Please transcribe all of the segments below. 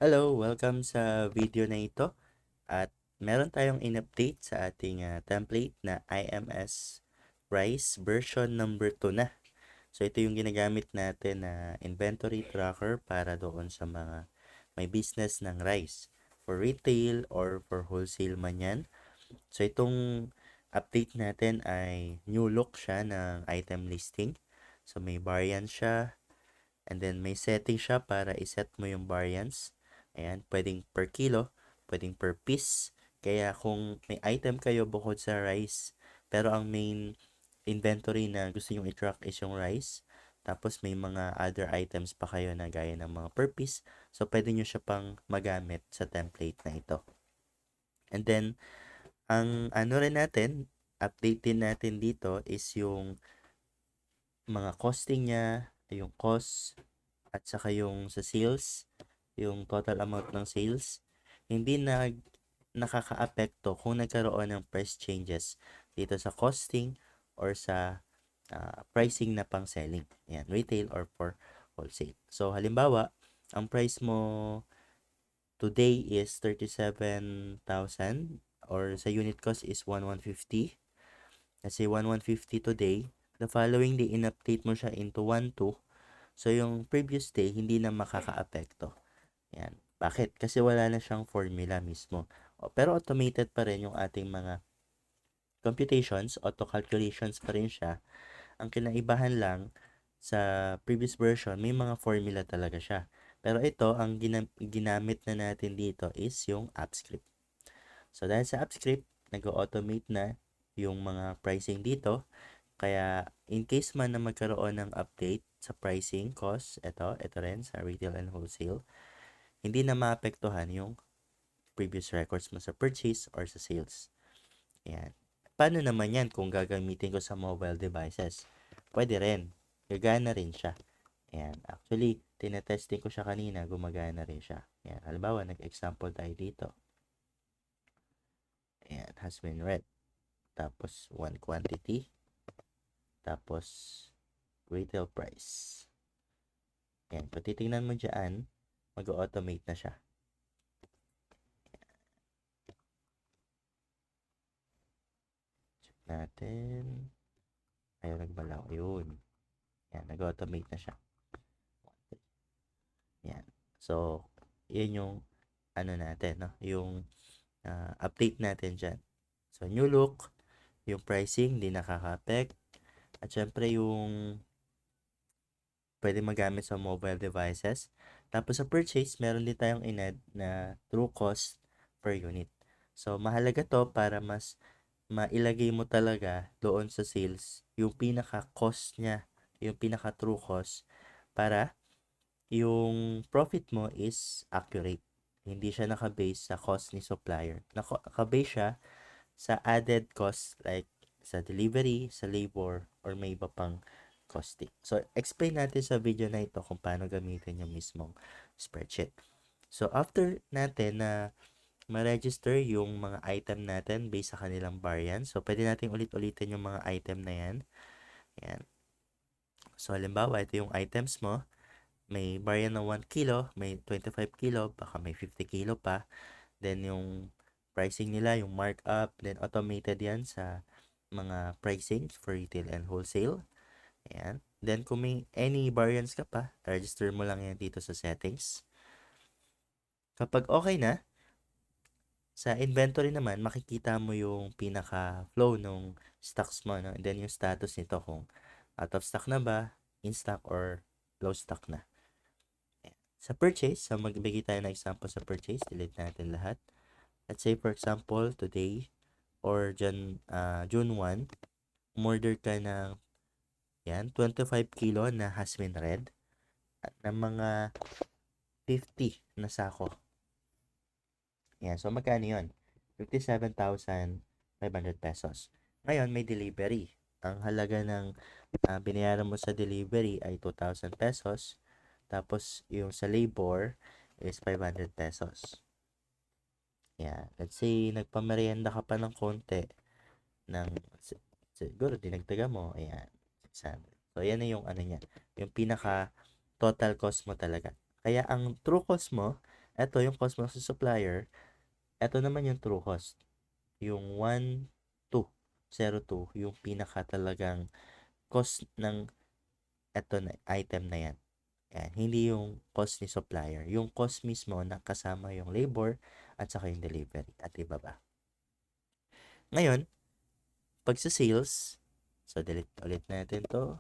Hello, welcome sa video na ito at meron tayong in-update sa ating template na IMS Rice version number 2 na. So ito yung ginagamit natin na inventory tracker para doon sa mga may business ng rice. For retail or for wholesale man yan. So itong update natin ay new look siya ng item listing. So may variance siya, and then may setting siya para iset mo yung variance. Ayan, pwedeng per kilo, pwedeng per piece. Kaya kung may item kayo bukod sa rice, pero ang main inventory na gusto nyong i-track is yung rice, tapos may mga other items pa kayo na gaya ng mga per piece, so pwede nyo siya pang magamit sa template na ito. And then, ang ano rin natin, update din natin dito is yung mga costing niya, yung cost, at saka yung sa sales, yung total amount ng sales, hindi na nakakaapekto kung nagkaroon ng price changes dito sa costing or sa pricing na pang selling. Yan, retail or for wholesale. So, halimbawa, ang price mo today is 37,000 or sa unit cost is 1,150. Let's say 1,150 today. The following day, in-update mo siya into 1,2. So, yung previous day, hindi na makakaapekto. Yan. Bakit? Kasi wala na siyang formula mismo. Pero automated pa rin yung ating mga computations, auto-calculations pa rin siya. Ang kinaibahan lang, sa previous version, may mga formula talaga siya. Pero ito, ang ginamit na natin dito is yung app script. So, dahil sa app script, nag-automate na yung mga pricing dito. Kaya, in case man na magkaroon ng update sa pricing cost, ito rin sa retail and wholesale, hindi na maapektuhan yung previous records mo sa purchase or sa sales. Ayan. Paano naman yan kung gagamitin ko sa mobile devices? Pwede rin. Gagana rin siya. Ayan. Actually, tinetesting ko siya kanina, gumagana rin siya. Ayan. Halimbawa, nag-example tayo dito. Ayan. Has been read. Tapos, one quantity. Tapos, retail price. Ayan. Kung titingnan mo dyan, mag-automate na siya. Check natin. Ayaw nagbalaw. Ayun. Yan, nag-automate na siya. Yan. So, yun yung ano natin, no? Yung update natin dyan. So, new look, yung pricing, di nakaka-affect. At syempre, yung pwede magamit sa mobile devices. Tapos sa purchase, meron din tayong in-add na true cost per unit. So, mahalaga to para mas mailagay mo talaga doon sa sales yung pinaka-cost niya, yung pinaka-true cost para yung profit mo is accurate. Hindi siya naka-base sa cost ni supplier. Naka-base siya sa added cost like sa delivery, sa labor, or may iba pang costing. So, explain natin sa video na ito kung paano gamitin yung mismong spreadsheet. So, after natin na ma-register yung mga item natin based sa kanilang variance, so, pwede natin ulit-ulitin yung mga item na yan. Yan. So, halimbawa, ito yung items mo. May variant ng 1 kilo, may 25 kilo, baka may 50 kilo pa. Then, yung pricing nila, yung markup, then automated yan sa mga pricing for retail and wholesale. Ayan. Then, kung may any variance ka pa, register mo lang yan dito sa settings. Kapag okay na, sa inventory naman, makikita mo yung pinaka-flow ng stocks mo, no? And then, yung status nito kung out of stock na ba, in stock, or low stock na. Ayan. Sa purchase, so magbigay tayo ng example sa purchase, delete natin lahat. Let's say, for example, today, or June 1, umorder ka ng yan, 25 kilo na has been read at ng mga 50 na sako. Yan, so magkano yun? 57,500 pesos. Ngayon, may delivery. Ang halaga ng binayaran mo sa delivery ay 2,000 pesos. Tapos, yung sa labor is 500 pesos. Yan. Let's say, nagpamerienda ka pa ng konti ng siguro dinagdagan mo, ayan, 600. So, yan na yung ano niya, yung pinaka total cost mo talaga. Kaya ang true cost mo Ito yung cost mo sa supplier. Ito naman yung true cost. Yung 1,202, yung pinaka talagang cost ng eto na item na yan. Yan, hindi yung cost ni supplier. Yung cost mismo na kasama yung labor at saka yung delivery. At iba ba? Ngayon, pag sa sales, so delete ulit natin to.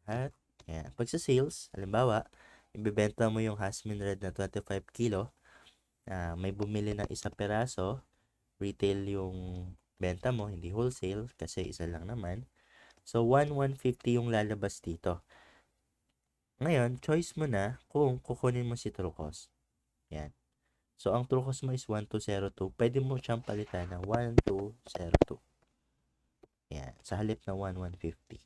At, yan. Pag sa sales, halimbawa, ibibenta mo yung Hasmin Red na 25 kilo, may bumili ng isang peraso, retail yung benta mo, hindi wholesale, kasi isa lang naman. So, 1,150 yung lalabas dito. Ngayon, choice mo na kung kukunin mo si true cost. Yan. So, ang true cost mo is 1,202. Pwede mo siyang palitan ng 1,202. Yan. Sa halip na 1,150.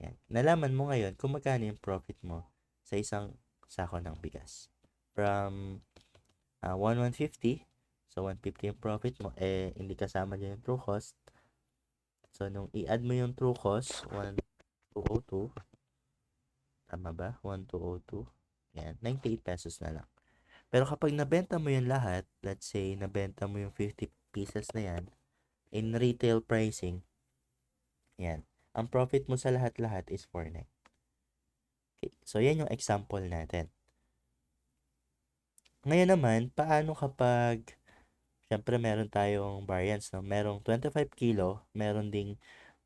Yan. Nalaman mo ngayon kung magkano yung profit mo sa isang sako ng bigas. From 1,150, so 150 yung profit mo, hindi kasama dyan yung true cost. So, nung i-add mo yung true cost, 1,202, tama ba? 1,202. Yan, 98 pesos na lang. Pero kapag nabenta mo yung lahat, let's say, nabenta mo yung 50 pieces na yan, in retail pricing, yan, ang profit mo sa lahat-lahat is 4,900. Okay, so yan yung example natin. Ngayon naman, paano kapag, syempre meron tayong variance, no? Merong 25 kilo, meron ding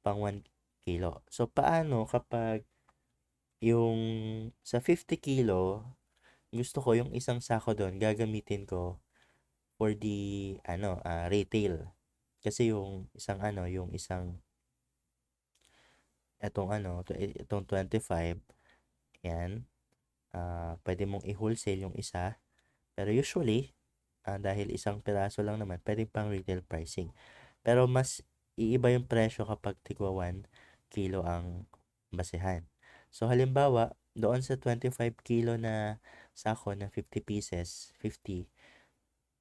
pang 1 kilo. So, paano kapag yung sa 50 kilo, gusto ko yung isang sako doon, gagamitin ko for the, retail. Kasi yung isang itong 25, yan, pwede mong i-wholesale yung isa. Pero usually, dahil isang piraso lang naman, pwede pang retail pricing. Pero mas iiba yung presyo kapag tigwa 1 kilo ang basehan. So, halimbawa, doon sa 25 kilo na sako na 50 pieces, 50,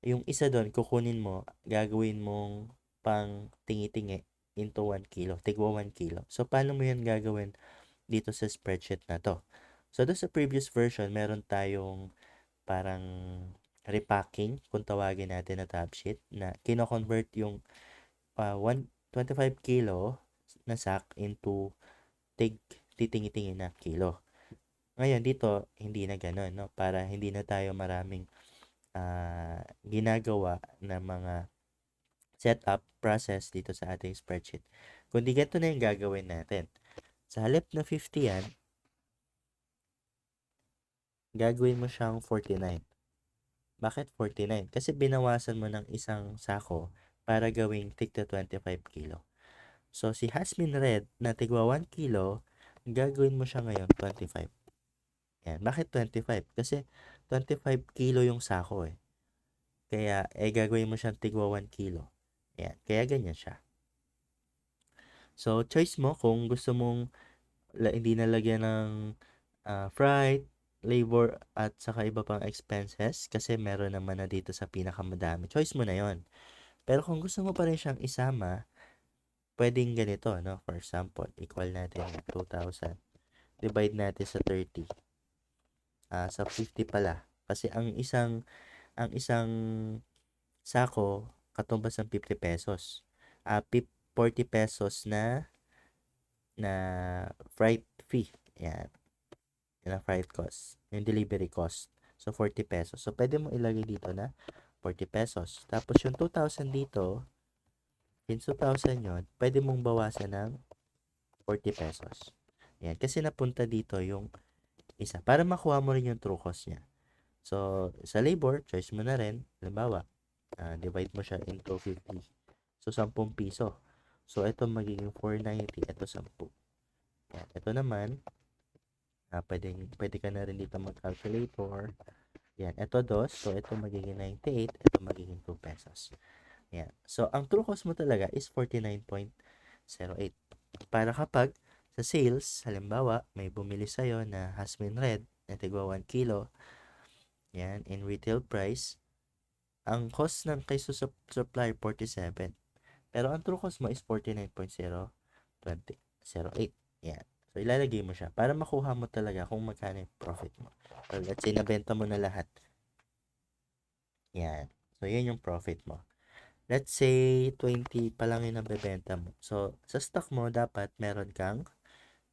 yung isa doon, kukunin mo, gagawin mong pang tingi-tingi into 1 kilo, tigwa 1 kilo. So, paano mo yan gagawin dito sa spreadsheet na to? So, doon sa previous version, meron tayong parang repacking, kung tawagin natin na top sheet, na kino-convert yung 25 kilo na sack into titingi-tingi na kilo. Ngayon, dito, hindi na ganun, no? Para hindi na tayo maraming ginagawa na mga setup process dito sa ating spreadsheet. Kundi ganito na yung gagawin natin. Sa halip na 50 yan, gagawin mo siyang 49. Bakit 49? Kasi binawasan mo ng isang sako para gawing tigta 25 kilo. So, si Hasmin Red na tigwa 1 kilo, gagawin mo siya ngayon 25. Yan. Bakit 25? Kasi 25 kilo yung sako eh. Kaya, gagawin mo siyang tigwa 1 kilo. Yan. Kaya ganyan siya. So, choice mo kung gusto mong hindi nalagyan ng freight, labor, at saka iba pang expenses kasi meron naman na dito sa pinakamadami. Choice mo na yon. Pero kung gusto mo pa rin siyang isama, pwedeng ganito, no? For example, equal natin 2,000. Divide natin sa 30. Sa 50 pala. Kasi ang isang sako, katumbas ng 50 pesos. 40 pesos na freight fee. Yan. Yan ang freight cost. Yung delivery cost. So, 40 pesos. So, pwede mo ilagay dito na 40 pesos. Tapos, yung 2,000 dito, since 2,000 yun, pwede mong bawasan ng 40 pesos. Yan. Kasi napunta dito yung isa. Para makuha mo rin yung true cost niya. So, sa labor, choice mo na rin. Halimbawa, divide mo siya into 50. So, 10 piso. So, ito magiging 490. Ito 10. Yan. Ito naman, pwede ka na rin dito mag-calculator. Yan. Ito 2. So, ito magiging 98. Ito magiging 2 pesos. Yan. So, ang true cost mo talaga is 49.08. Para kapag sa sales, halimbawa, may bumili sa'yo na Hasmin Red na tigwa 1 kilo. Yan. In retail price, ang cost ng kay supplier 47. Pero ang true cost mo is 49.008. Yan. So, ilalagay mo siya para makuha mo talaga kung magkano yung profit mo. So, let's say, nabenta mo na lahat. Yan. So, yan yung profit mo. Let's say, 20 pa lang yung nabebenta mo. So, sa stock mo, dapat meron kang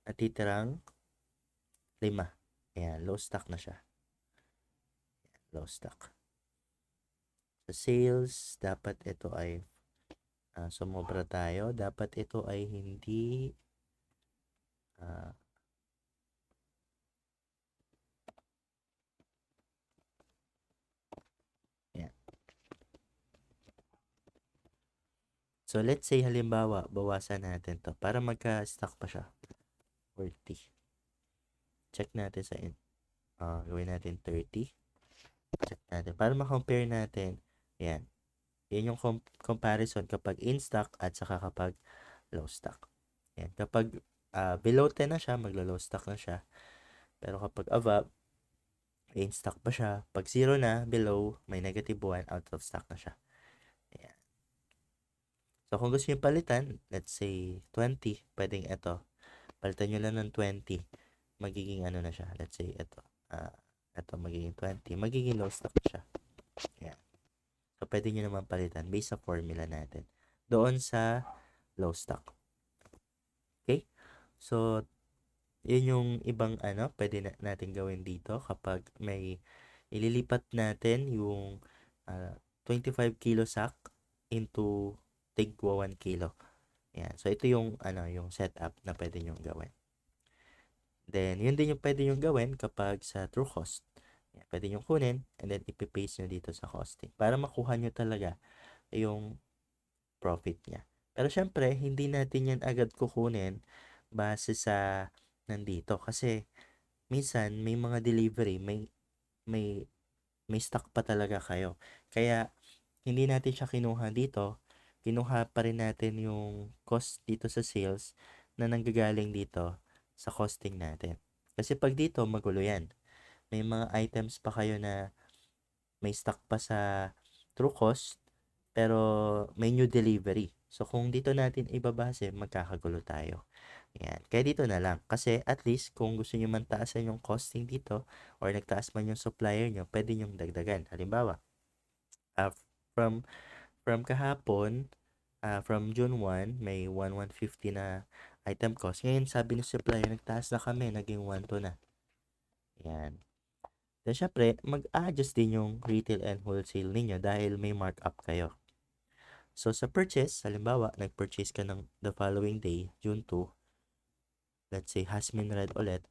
natitirang 5. Ayan, low stock na siya. Low stock. Sa sales, dapat ito ay sumobra tayo. Dapat ito ay hindi uh, yan. So, let's say, halimbawa, bawasan natin to para magka-stock pa siya. 40. Check natin sa gawin natin 30. Check natin. Para ma-compare natin, yan. Yan yung comparison kapag in stock at saka kapag low stock. Yan. Kapag below 10 na siya, maglo-low stock na siya. Pero kapag above, in stock pa siya. Pag 0 na, below, may negative 1, out of stock na siya. Yan. So, kung gusto nyo palitan, let's say 20, pwedeng ito. Palitan nyo lang ng 20. Magiging ano na siya. Let's say ito. Ito magiging 20. Magiging low stock na siya. Yan. So, pwede nyo naman palitan based sa formula natin. Doon sa low stock. Okay? So, yun yung ibang pwede natin gawin dito kapag may ililipat natin yung 25 kilo sack into tigwa 1 kilo. Yan. So, ito yung, yung setup na pwede nyo gawin. Then, yun din yung pwede nyo gawin kapag sa true cost. Yan. Pwede nyo kunin and then ipipaste nyo dito sa costing para makuha nyo talaga yung profit niya. Pero syempre, hindi natin yan agad kukunin base sa nandito. Kasi, minsan, may mga delivery, may, may stock pa talaga kayo. Kaya, hindi natin siya kinuha dito. Kinuha pa rin natin yung cost dito sa sales na nanggagaling dito sa costing natin. Kasi pag dito, magulo yan. May mga items pa kayo na may stock pa sa true cost, pero may new delivery. So, kung dito natin ibabase, magkakagulo tayo. Yan. Kaya dito na lang. Kasi at least, kung gusto nyo man taasan yung costing dito, or nagtaas man yung supplier nyo, pwede nyo dagdagan. Halimbawa, uh, from from kahapon, from June 1, may 1,150 na item cost. Ngayon, sabi ng supplier, nagtaas na kami, naging 1,2 na. Yan. Then, syempre, mag-adjust din yung retail and wholesale ninyo dahil may markup kayo. So, sa purchase, halimbawa, nag-purchase ka ng the following day, June 2, let's say, Hasmin Red ulit,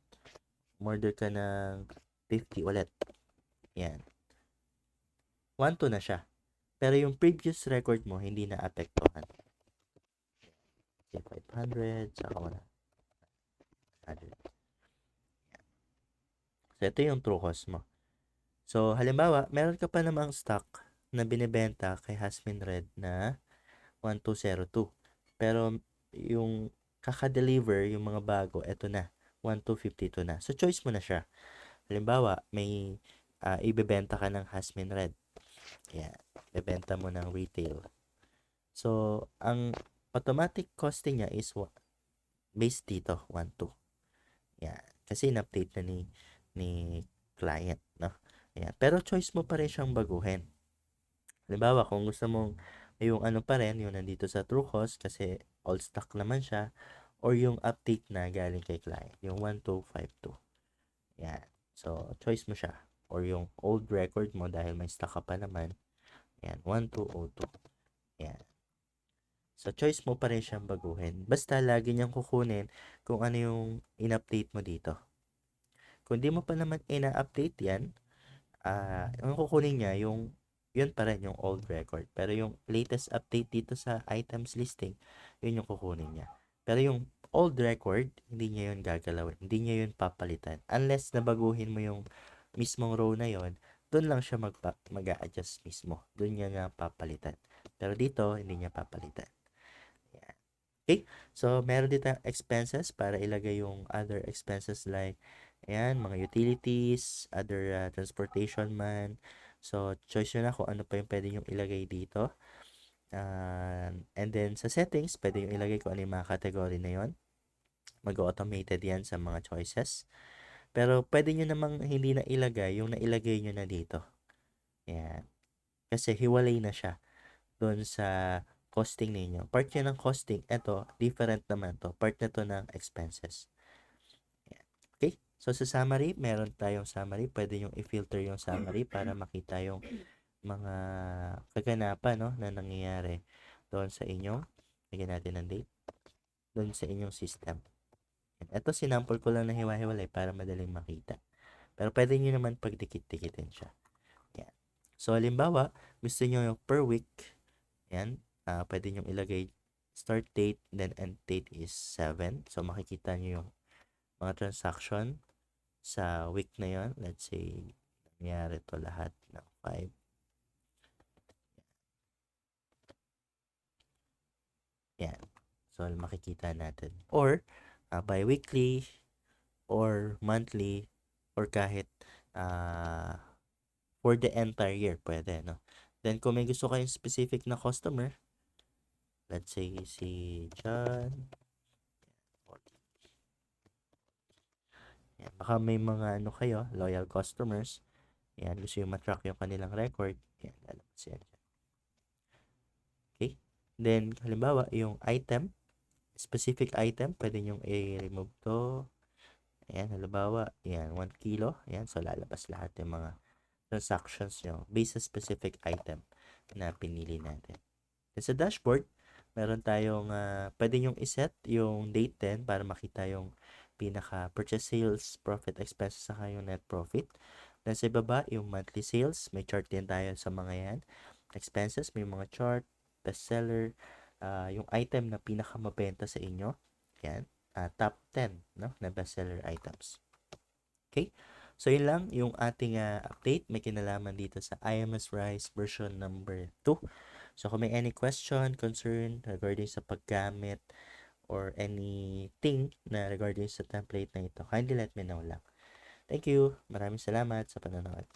order ka ng 50 ulit. Yan. 1,2 na siya. Pero yung previous record mo, hindi na apektuhan. Okay, 500, saka 100. So, ito yung true cost mo. So, halimbawa, meron ka pa namang stock na binibenta kay Hasmin Red na 1202. Pero, yung kaka-deliver, yung mga bago, eto na, 1252 na. So, choice mo na siya. Halimbawa, may ibebenta ka ng Hasmin Red. Yan. Ibebenta mo ng retail. So, ang automatic costing niya is based dito, 1,2. Yan. Kasi in-update na ni client, no? Yan. Pero choice mo pa rin siyang baguhin. Halimbawa, kung gusto mong yung pa rin, yung nandito sa true cost kasi all stock naman siya, or yung update na galing kay client, yung 1,252. Yan. So, choice mo siya. Or yung old record mo dahil may stock ka pa naman. Yan, 1,202. Yan. So, choice mo pa rin siyang baguhin. Basta, lagi niyang kukunin kung ano yung in-update mo dito. Kung di mo pa naman ina-update yan, yung kukunin niya, yun pa rin, yung old record. Pero yung latest update dito sa items listing, yun yung kukunin niya. Pero yung old record, hindi niya yun gagalawin. Hindi niya yun papalitan. Unless nabaguhin mo yung mismong row na yun, doon lang siya mag-a-adjust mismo. Doon niya nga papalitan. Pero dito, hindi niya papalitan. Yan. Okay? So, meron dito expenses para ilagay yung other expenses like, ayan, mga utilities, other transportation man. So, choice nyo na kung ano pa yung pwede nyo ilagay dito. And then, sa settings, pwede nyo ilagay kung ano yung mga category na yon. Mag-automated yan sa mga choices. Pero, pwede nyo namang hindi na ilagay yung nailagay nyo na dito. Ayan. Kasi hiwalay na siya doon sa costing ninyo. Part yun ng costing. Ito, different naman to. Part na to ng expenses. Yan. Okay? So, sa summary, meron tayong summary. Pwede yung i-filter yung summary para makita yung mga kaganapan, no, na nangyayari doon sa inyong, lagyan natin ng date, doon sa inyong system. Ito, sinample ko lang na hiwa-hiwalay para madaling makita. Pero pwede nyo naman pagdikit-dikitin siya. Yan. So, halimbawa, gusto nyo yung per week. Yan. Pwede nyo ilagay start date, then end date is 7. So, makikita nyo yung mga transaction sa week na yon. Let's say, nangyari to lahat ng 5. Yan. So, makikita natin. Or, bi-weekly, or monthly, or kahit for the entire year, pwede, no? Then, kung may gusto kayong specific na customer, let's say, si John. Yan. Baka may mga ano kayo, loyal customers. Yan, gusto yung matrack yung kanilang record. Yan, lalabas yan. Okay? Then, halimbawa, yung item, specific item, pwede nyong i-remove to. Ayan, halimbawa, yan, 1 kilo. Ayan, so lalabas lahat yung mga transactions nyo based sa specific item na pinili natin. Then sa dashboard, meron tayong, pwede nyong iset yung date din para makita yung pinaka purchase sales, profit expenses, saka yung net profit. Then sa baba, yung monthly sales, may chart din tayo sa mga yan. Expenses, may mga chart, bestseller, yung item na pinaka mabenta sa inyo. Yan, top 10, no, na bestseller items. Okay? So, yun lang yung ating update. May kinalaman dito sa IMS Rise version number 2. So, kung may any question, concern regarding sa paggamit or anything na regarding sa template na ito, kindly let me know lang. Thank you. Maraming salamat sa panonood.